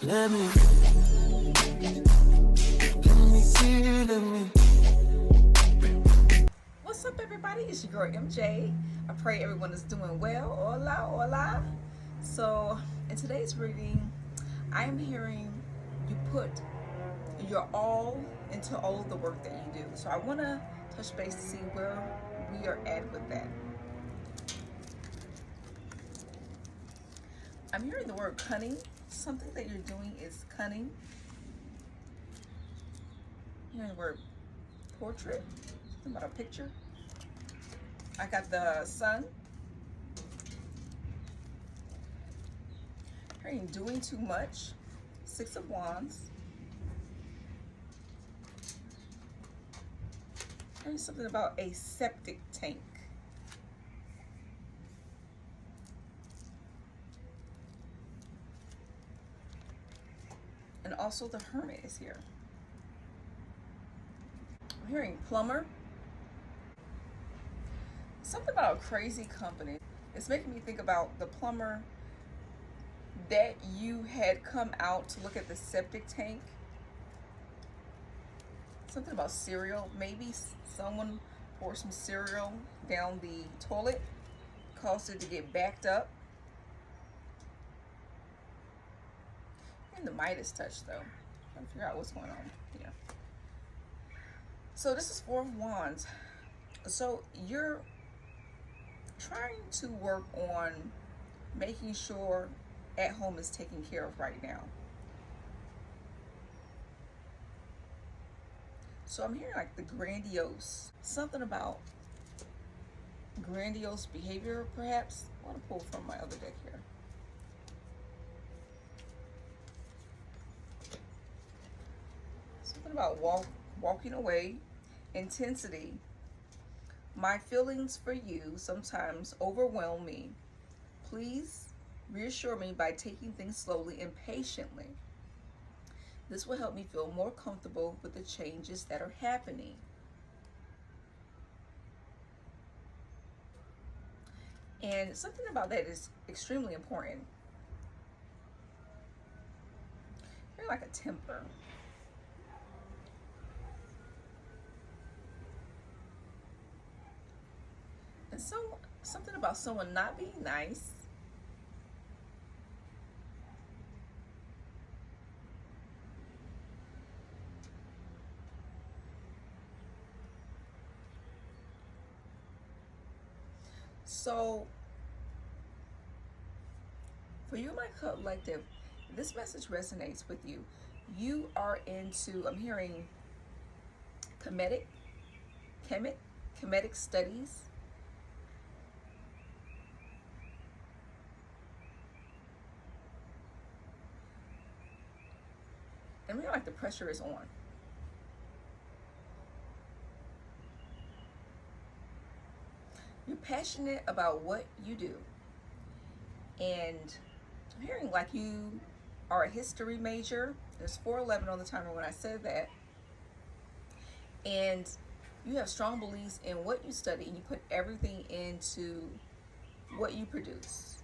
Let me see, let me. What's up, everybody? It's your girl MJ. I pray everyone is doing well. Hola, hola. So, in today's reading, I am hearing you put your all into all of the work that you do. So, I want to touch base to see where we are at with that. I'm hearing the word cunning. Something that you're doing is cunning. I'm hearing the word portrait. Something about a picture. I got the sun. Hearing doing too much. 6 of Wands. Hearing something about a septic tank. And also the Hermit is here. I'm hearing plumber. Something about a crazy company. It's making me think about the plumber that you had come out to look at the septic tank. Something about cereal. Maybe someone poured some cereal down the toilet, caused it to get backed up. And the Midas touch, though. Trying to figure out what's going on here. So this is 4 of Wands. So you're trying to work on making sure at home is taken care of right now. So I'm hearing like the grandiose, something about grandiose behavior, perhaps. I want to pull from my other deck here. Something about walking away, intensity. My feelings for you sometimes overwhelm me. Please reassure me by taking things slowly and patiently. This will help me feel more comfortable with the changes that are happening. And something about that is extremely important. You're like a temper. And so something about someone not being nice. So for you, my collective, this message resonates with you. You are into, I'm hearing comedic studies. And we like the pressure is on. You're passionate about what you do. And I'm hearing like you are a history major. There's 411 on the timer when I said that. And you have strong beliefs in what you study, and you put everything into what you produce.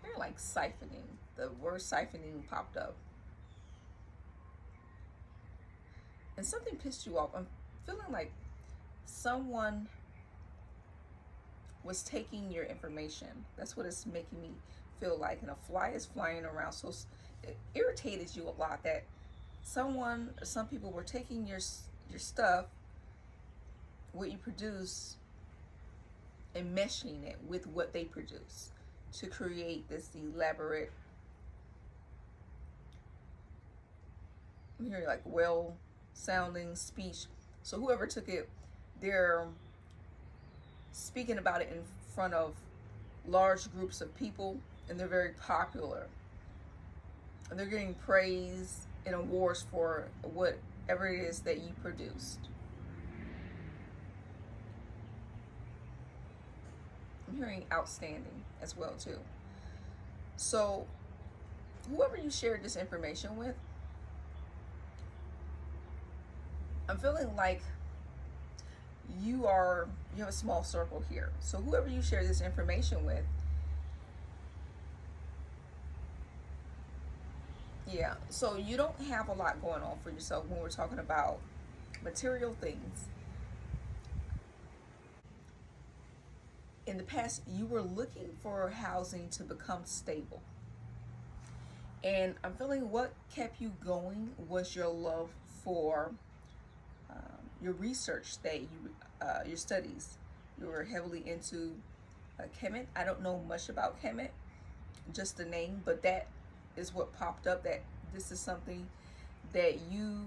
You're like siphoning. The word siphoning popped up. And something pissed you off. I'm feeling like someone was taking your information. That's what it's making me feel like. And a fly is flying around. So it irritated you a lot that some people were taking your stuff, what you produce, and meshing it with what they produce to create this elaborate, I'm hearing like well sounding speech. So whoever took it, they're speaking about it in front of large groups of people, and they're very popular. And they're getting praise and awards for whatever it is that you produced. I'm hearing outstanding as well too. So whoever you shared this information with, I'm feeling like you have a small circle here. So whoever you share this information with, yeah, so you don't have a lot going on for yourself when we're talking about material things. In the past, you were looking for housing to become stable. And I'm feeling what kept you going was your love for your research that your studies. You were heavily into Kemet. I don't know much about Kemet, just the name, but that is what popped up, that this is something that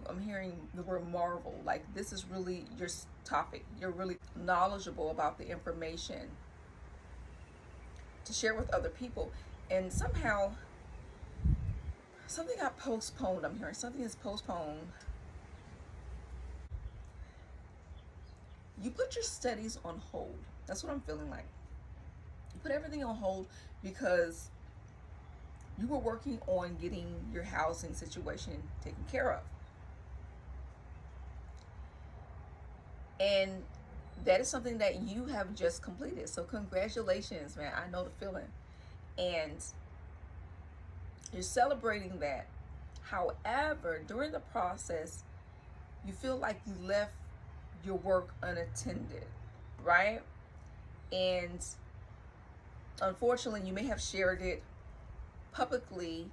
I'm hearing the word marvel. Like, this is really your topic. You're really knowledgeable about the information to share with other people. And somehow, something got postponed. I'm hearing something is postponed. You put your studies on hold. That's what I'm feeling like. You put everything on hold because you were working on getting your housing situation taken care of. And that is something that you have just completed. So congratulations, man. I know the feeling. And you're celebrating that. However, during the process, you feel like you left your work unattended, right? And unfortunately, you may have shared it publicly,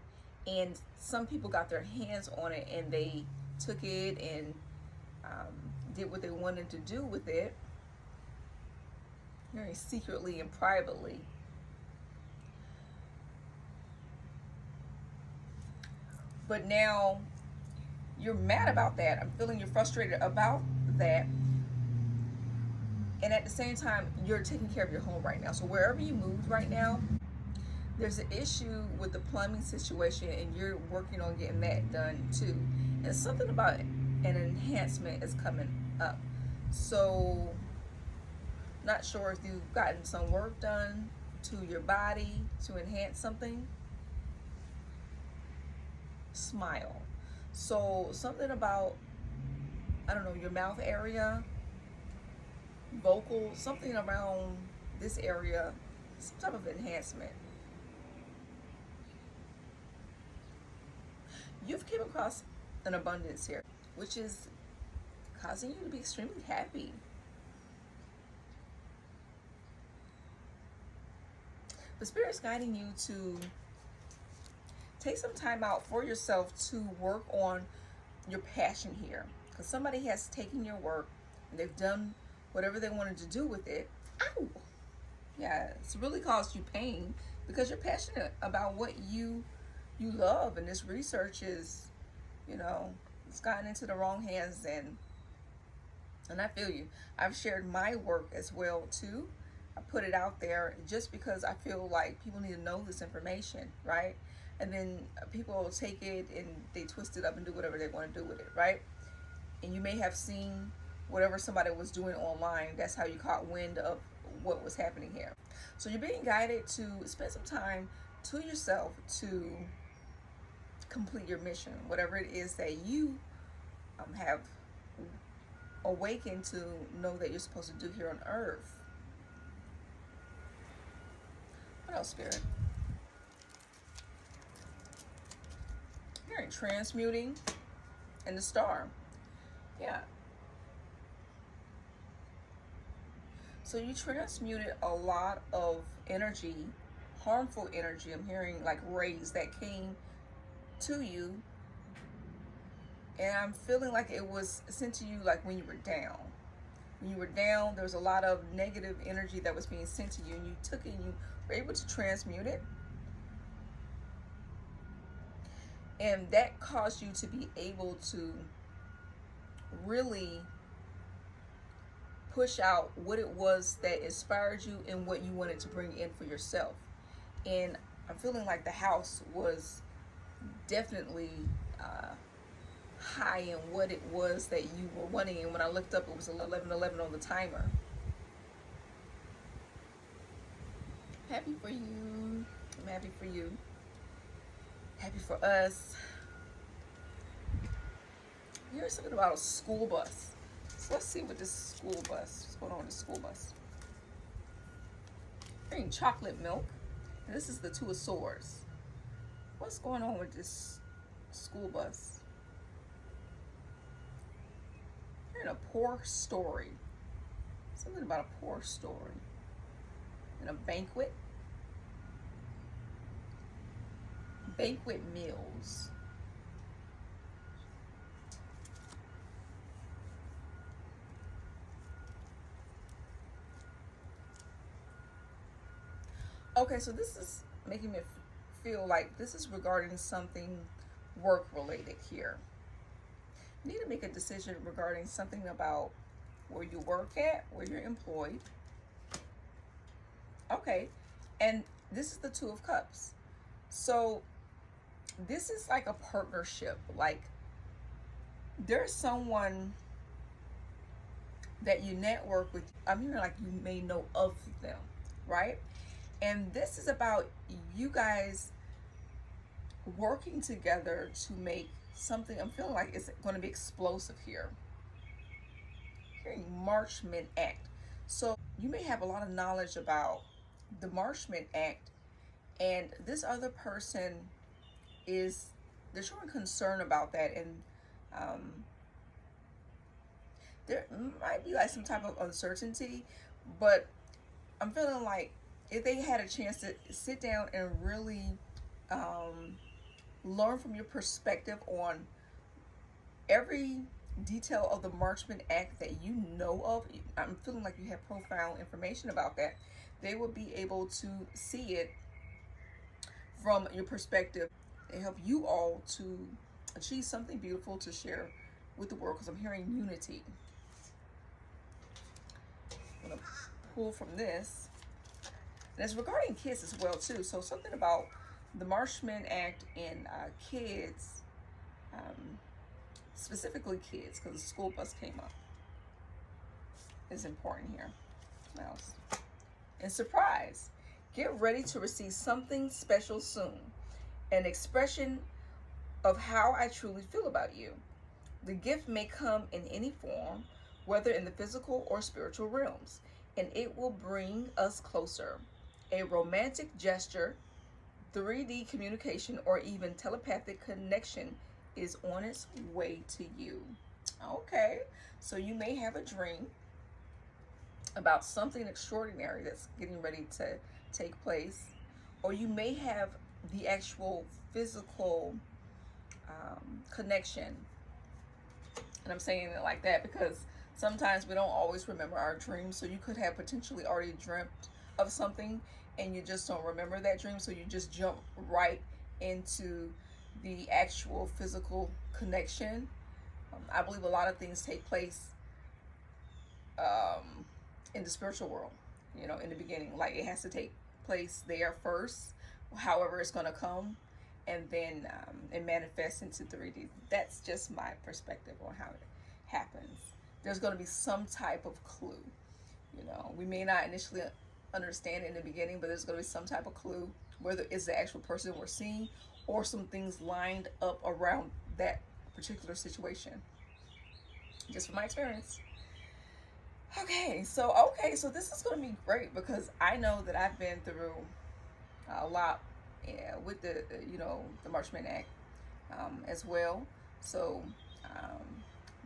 and some people got their hands on it and they took it and did what they wanted to do with it, very secretly and privately. But now you're mad about that. I'm feeling you're frustrated about that. And at the same time, you're taking care of your home right now. So wherever you moved right now, there's an issue with the plumbing situation, and you're working on getting that done too. And something about an enhancement is coming up. So, not sure if you've gotten some work done to your body to enhance something. Smile. So, something about, I don't know, your mouth area, vocal, something around this area, some type of enhancement. You've came across an abundance here, which is causing you to be extremely happy. The Spirit's guiding you to take some time out for yourself to work on your passion here. Because somebody has taken your work and they've done whatever they wanted to do with it. Ow! Yeah, it's really caused you pain because you're passionate about what you love, and this research is, it's gotten into the wrong hands, and I feel you. I've shared my work as well too. I put it out there just because I feel like people need to know this information, right? And then people will take it and they twist it up and do whatever they want to do with it, right? And you may have seen whatever somebody was doing online. That's how you caught wind of what was happening here. So you're being guided to spend some time to yourself to complete your mission, whatever it is that you have awakened to know that you're supposed to do here on earth. What else, Spirit? You're transmuting and the star. Yeah. So you transmuted a lot of energy, harmful energy. I'm hearing like rays that came to you, and I'm feeling like it was sent to you like when you were down. When you were down, there was a lot of negative energy that was being sent to you, and you took it and you were able to transmute it. And that caused you to be able to really push out what it was that inspired you and what you wanted to bring in for yourself. And I'm feeling like the house was definitely high in what it was that you were wanting. And when I looked up, it was 11:11 on the timer. Happy for you. I'm happy for you. Happy for us. Here's something about a school bus. let's see what this school bus, what's going on with the school bus. Drinking chocolate milk. And this is the Two of Swords. What's going on with this school bus? Hearing a poor story. Something about a poor story. And a banquet. Banquet meals. Okay, so this is making me feel like this is regarding something work related here. You need to make a decision regarding something about where you work at, where you're employed. Okay, and this is the Two of Cups. So this is like a partnership. Like there's someone that you network with. I'm hearing like you may know of them, right? And this is about you guys working together to make something. I'm feeling like it's going to be explosive here. Hearing Marchment Act. So you may have a lot of knowledge about the Marchment Act, and this other person they're showing concern about that, and there might be like some type of uncertainty, but I'm feeling like if they had a chance to sit down and really learn from your perspective on every detail of the Marchment Act that you know of, I'm feeling like you have profound information about that. They will be able to see it from your perspective and help you all to achieve something beautiful to share with the world, because I'm hearing unity. I'm going to pull from this. And it's regarding kids as well too. So something about the Marchment Act and kids, specifically kids, because the school bus came up, is important here. What else? And surprise. Get ready to receive something special soon. An expression of how I truly feel about you. The gift may come in any form, whether in the physical or spiritual realms, and it will bring us closer. A romantic gesture, 3D communication, or even telepathic connection is on its way to you. Okay, so you may have a dream about something extraordinary that's getting ready to take place, or you may have the actual physical connection. And I'm saying it like that because sometimes we don't always remember our dreams. So you could have potentially already dreamt of something and you just don't remember that dream. So you just jump right into the actual physical connection. I believe a lot of things take place in the spiritual world, you know, in the beginning. Like it has to take place there first, however it's going to come, and then it manifests into 3D. That's just my perspective on how it happens. There's going to be some type of clue. You know, we may not initially understand it in the beginning, but there's going to be some type of clue, whether it's the actual person we're seeing or some things lined up around that particular situation. Just from my experience. Okay, so this is going to be great because I know that I've been through a lot with the the Marchment Act as well. So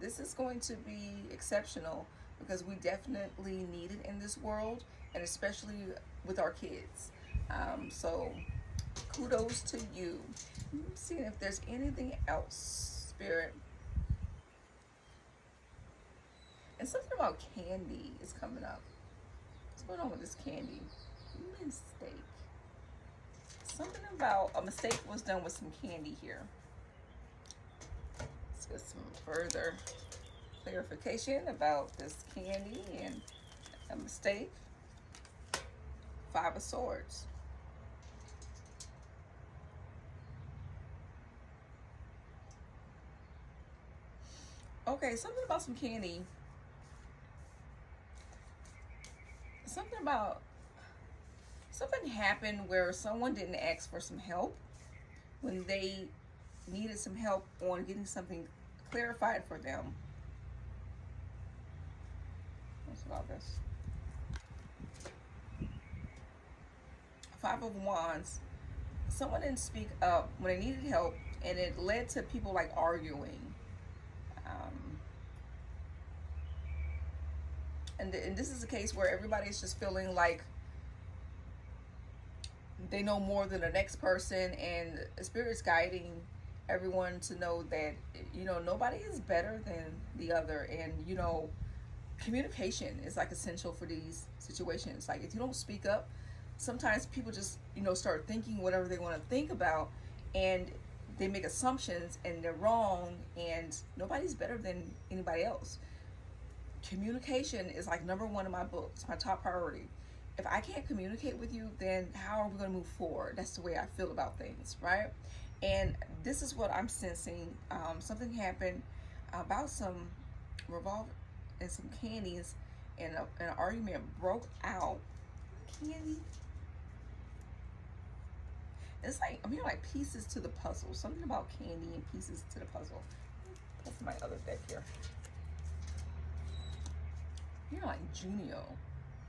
this is going to be exceptional because we definitely need it in this world, and especially with our kids. So kudos to you. Let's see if there's anything else, Spirit. And something about candy is coming up. What's going on with this candy? Mistake. Something about a mistake was done with some candy here. Let's get some further clarification about this candy and a mistake. 5 of Swords. Okay, something about some candy. Something happened where someone didn't ask for some help when they needed some help on getting something clarified for them. What's about this? Five of Wands. Someone didn't speak up when they needed help, and it led to people like arguing. And this is a case where everybody's just feeling like they know more than the next person, and the Spirit's guiding everyone to know that, you know, nobody is better than the other. And, you know, communication is like essential for these situations. Like, if you don't speak up, sometimes people just, you know, start thinking whatever they want to think about, and they make assumptions and they're wrong, and nobody's better than anybody else. Communication is like number one in my book. It's my top priority. If I can't communicate with you, then how are we going to move forward? That's the way I feel about things, right? And this is what I'm sensing. Something happened about some revolver and some candies, and an argument broke out. Candy. It's like, I'm hearing like pieces to the puzzle. Something about candy and pieces to the puzzle. That's my other deck here. You're like Junio.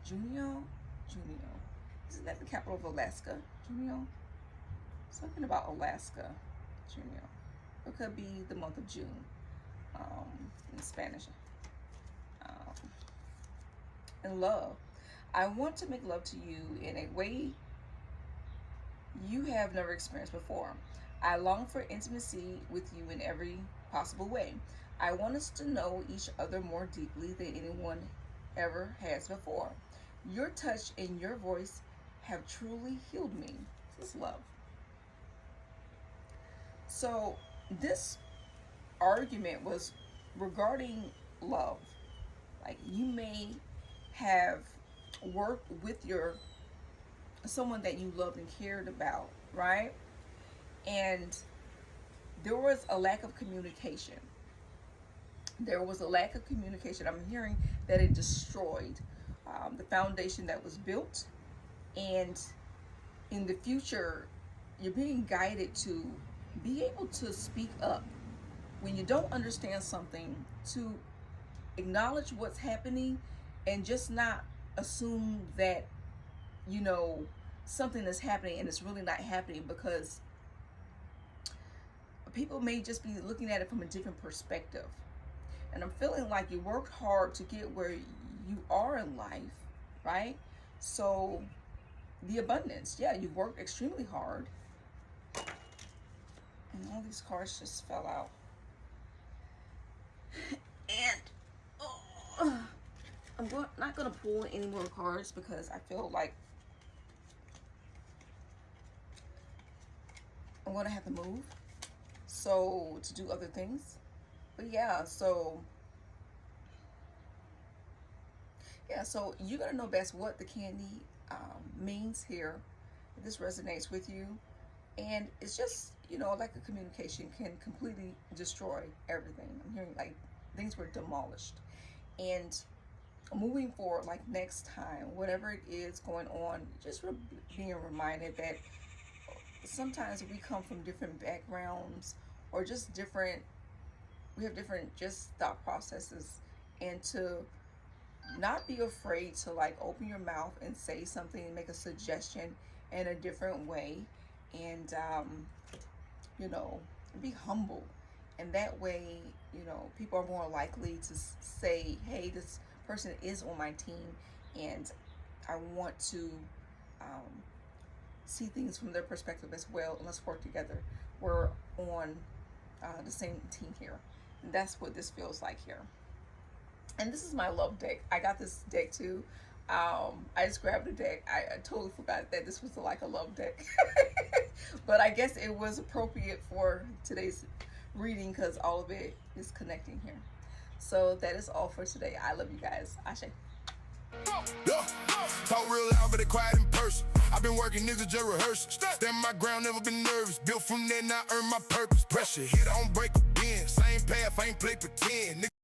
Junio? Junio. Isn't that the capital of Alaska? Junio? Something about Alaska. Junio. It could be the month of June in Spanish. And love. I want to make love to you in a way you have never experienced before. I long for intimacy with you in every possible way. I want us to know each other more deeply than anyone ever has before. Your touch and your voice have truly healed me. This is love. So this argument was regarding love. Like, you may have worked with someone that you loved and cared about, right? And there was a lack of communication. There was a lack of communication. I'm hearing that it destroyed the foundation that was built. And in the future, you're being guided to be able to speak up when you don't understand something, to acknowledge what's happening, and just not assume that, you know, something is happening and it's really not happening, because people may just be looking at it from a different perspective. And I'm feeling like you worked hard to get where you are in life, right? So the abundance, yeah, you worked extremely hard. And all these cards just fell out. And I'm not going to pull any more cards, because I feel like I'm going to have to move, so to do other things. But yeah, so you're going to know best what the candy means here. If this resonates with you. And it's just, you know, like a communication can completely destroy everything. I'm hearing like things were demolished. And moving forward, like next time, whatever it is going on, just being reminded that sometimes we come from different backgrounds, or just we have different just thought processes, and to not be afraid to like open your mouth and say something and make a suggestion in a different way. And you know, be humble, and that way, you know, people are more likely to say, hey, this person is on my team, and I want to see things from their perspective as well, and let's work together. We're on the same team here, and that's what this feels like here. And this is my love deck. I got this deck too. I just grabbed the deck. I totally forgot that this was like a love deck. But I guess it was appropriate for today's reading, because all of it is connecting here. So that is all for today. I love you guys. Ashe. Yeah. Talk real loud, but they quiet in person. I've been working, niggas just rehearsing. Stand my ground, never been nervous. Built from there, now earn my purpose. Pressure hit, I don't break again. Same path, I ain't play pretend.